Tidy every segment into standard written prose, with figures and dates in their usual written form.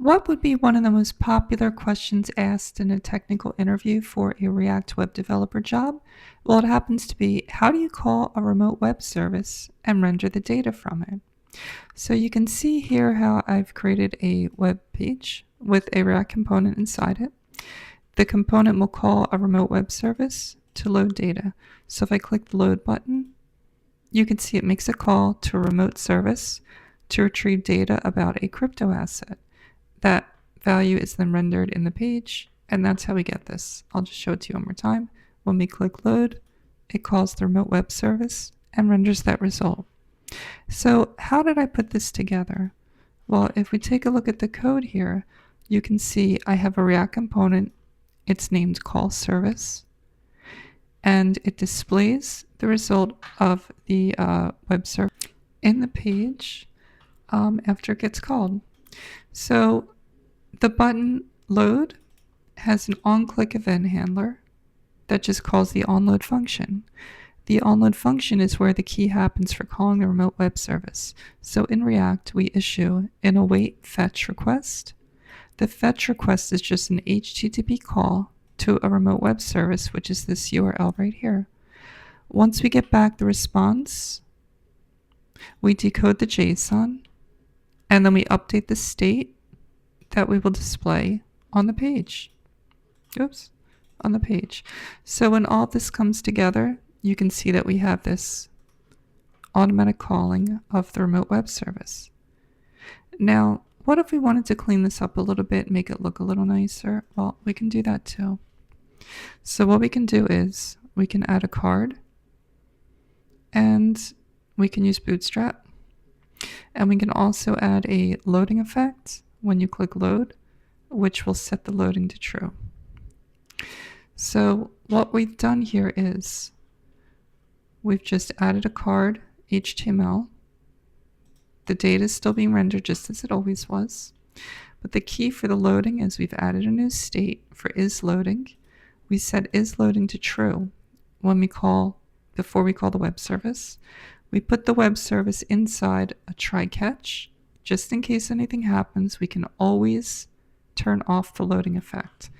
What would be one of the most popular questions asked in a technical interview for a React web developer job? Well, it happens to be, how do you call a remote web service and render the data from it? So you can see here how I've created a web page with a React component inside it. The component will call a remote web service to load data. So if I click the load button, you can see it makes a call to a remote service to retrieve data about a crypto asset. That value is then rendered in the page, and that's how we get this. I'll just show it to you one more time. When we click load, it calls the remote web service and renders that result. So how did I put this together? Well, if we take a look at the code here, you can see I have a React component. It's named call service, and it displays the result of the web service in the page after it gets called. So the button load has an onClick event handler that just calls the onload function. The onload function is where the key happens for calling the remote web service. So in React, we issue an await fetch request. The fetch request is just an HTTP call to a remote web service, which is this URL right here. Once we get back the response, we decode the JSON, and then we update the state that we will display on the page. On the page. So when all this comes together, you can see that we have this automatic calling of the remote web service. Now, what if we wanted to clean this up a little bit, make it look a little nicer? Well, we can do that too. So what we can do is we can add a card, and we can use Bootstrap. And we can also add a loading effect when you click load, which will set the loading to true. So what we've done here is we've just added a card HTML. The data is still being rendered just as it always was. But the key for the loading is we've added a new state for isLoading. We set isLoading to true before we call the web service. We put the web service inside a try catch. Just in case anything happens, we can always turn off the loading effect.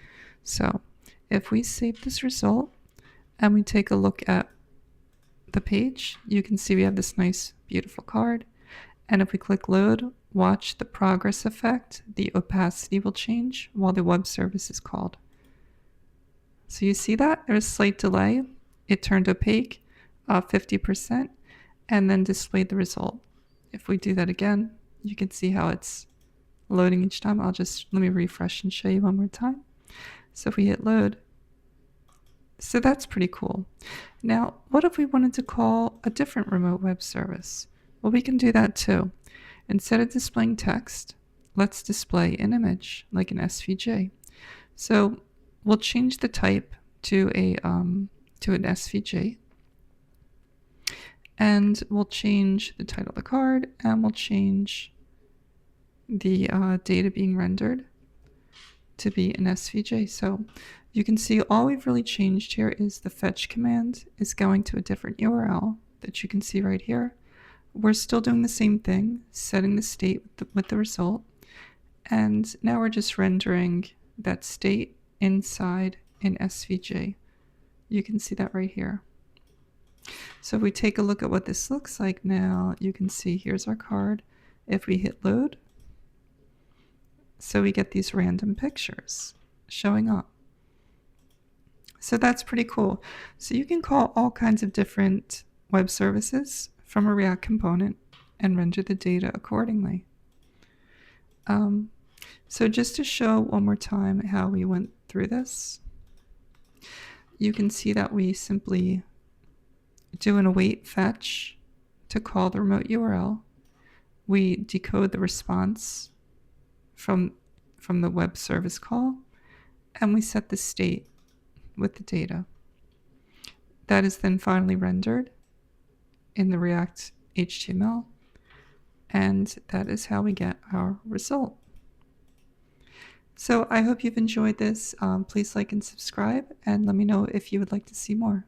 So if we save this result and we take a look at the page, you can see we have this nice, beautiful card. And if we click load, watch the progress effect. The opacity will change while the web service is called. So you see that? There's a slight delay. It turned opaque, 50%, and then displayed the result. If we do that again, you can see how it's loading each time. Let me refresh and show you one more time. So if we hit load, so that's pretty cool. Now, what if we wanted to call a different remote web service? Well, we can do that too. Instead of displaying text, let's display an image, like an SVG. So we'll change the type to an SVG. And we'll change the title of the card, and we'll change the data being rendered to be an SVG. So you can see all we've really changed here is the fetch command is going to a different URL that you can see right here. We're still doing the same thing, setting the state with the result. And now we're just rendering that state inside an SVG. You can see that right here. So if we take a look at what this looks like now, you can see here's our card. If we hit load, so we get these random pictures showing up. So that's pretty cool. So you can call all kinds of different web services from a React component and render the data accordingly. So just to show one more time how we went through this, you can see that we simply do an await fetch to call the remote URL. We decode the response from the web service call, and we set the state with the data. That is then finally rendered in the React HTML, and that is how we get our result. So I hope you've enjoyed this. Please like and subscribe, and let me know if you would like to see more.